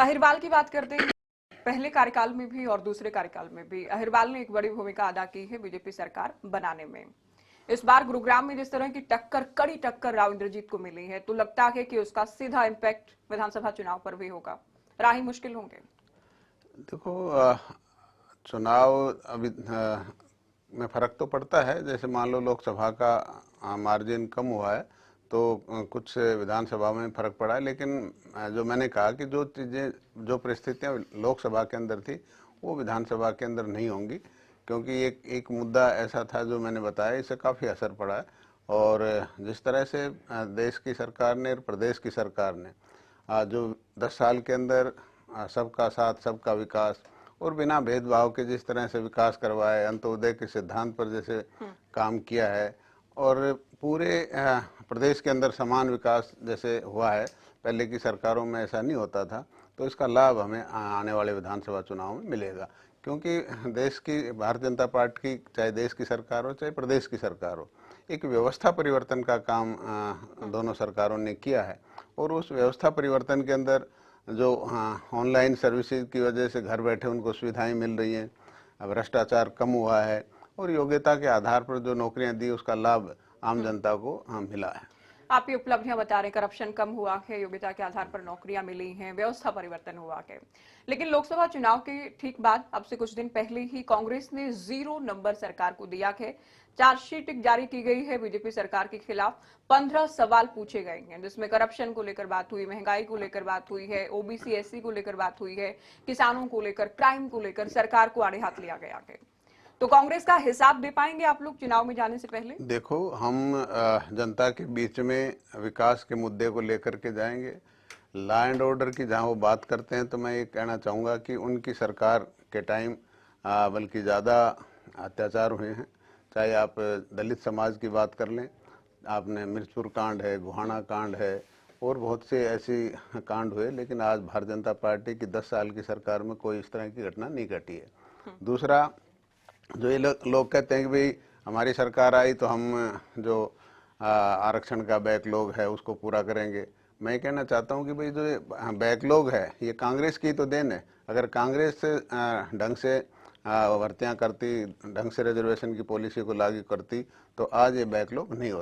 अहिरवाल की बात करते हैं। पहले कार्यकाल में भी और दूसरे कार्यकाल में भी अहिरवाल ने एक बड़ी भूमिका अदा की है बीजेपी सरकार बनाने में। इस बार गुरुग्राम में जिस तरह की टक्कर, कड़ी टक्कर राव इंद्रजीत को मिली है, तो लगता है कि उसका सीधा इम्पैक्ट विधानसभा चुनाव पर भी होगा। राही मुश्किल होंगे। देखो, चुनाव अभी में फर्क तो पड़ता है। जैसे मान लो लोकसभा का मार्जिन कम हुआ है तो कुछ विधानसभा में फर्क पड़ा है, लेकिन जो मैंने कहा कि जो चीज़ें, जो परिस्थितियां लोकसभा के अंदर थी वो विधानसभा के अंदर नहीं होंगी, क्योंकि एक एक मुद्दा ऐसा था जो मैंने बताया, इससे काफ़ी असर पड़ा है। और जिस तरह से देश की सरकार ने और प्रदेश की सरकार ने जो 10 साल के अंदर सबका साथ सबका विकास और बिना भेदभाव के जिस तरह से विकास करवाए, अंत्योदय के सिद्धांत पर जैसे काम किया है, और पूरे प्रदेश के अंदर समान विकास जैसे हुआ है, पहले की सरकारों में ऐसा नहीं होता था। तो इसका लाभ हमें आने वाले विधानसभा चुनाव में मिलेगा, क्योंकि देश की भारतीय जनता पार्टी की, चाहे देश की सरकार हो चाहे प्रदेश की सरकार हो, एक व्यवस्था परिवर्तन का काम दोनों सरकारों ने किया है। और उस व्यवस्था परिवर्तन के अंदर जो ऑनलाइन सर्विसेज की वजह से घर बैठे उनको सुविधाएं मिल रही हैं, भ्रष्टाचार कम हुआ है, और योग्यता के आधार पर जो नौकरियां दी उसका लाभ आम जनता को मिला है। आप ये उपलब्धियां बता रहे हैं, करप्शन कम हुआ है, योग्यता के आधार पर नौकरियां मिली हैं, व्यवस्था परिवर्तन हुआ है। लेकिन लोकसभा चुनाव के ठीक बाद, अब से कुछ दिन पहले ही कांग्रेस ने 0 नंबर सरकार को दिया है। चार्जशीट जारी की गई है बीजेपी सरकार के खिलाफ। 15 सवाल पूछे गए हैं, जिसमें करप्शन को लेकर बात हुई, महंगाई को लेकर बात हुई है, ओबीसी एससी को लेकर बात हुई है, किसानों को लेकर, क्राइम को लेकर सरकार को आड़े हाथ लिया गया है। तो कांग्रेस का हिसाब दे पाएंगे आप लोग चुनाव में जाने से पहले? देखो, हम जनता के बीच में विकास के मुद्दे को लेकर के जाएंगे। लॉ एंड ऑर्डर की जहाँ वो बात करते हैं, तो मैं ये कहना चाहूँगा कि उनकी सरकार के टाइम बल्कि ज़्यादा अत्याचार हुए हैं। चाहे आप दलित समाज की बात कर लें, आपने मिर्चपुर कांड है, गोहाना कांड है, और बहुत से ऐसी कांड हुए, लेकिन आज भारतीय जनता पार्टी की 10 साल की सरकार में कोई इस तरह की घटना नहीं घटी है। दूसरा, जो ये लोग कहते हैं कि भाई हमारी सरकार आई तो हम जो आरक्षण का बैकलॉग है उसको पूरा करेंगे। मैं कहना चाहता हूं कि भाई जो बैकलॉग है ये कांग्रेस की तो देन है। अगर कांग्रेस ढंग से भर्तियां करती, ढंग से रिजर्वेशन की पॉलिसी को लागू करती, तो आज ये बैकलॉग नहीं होता।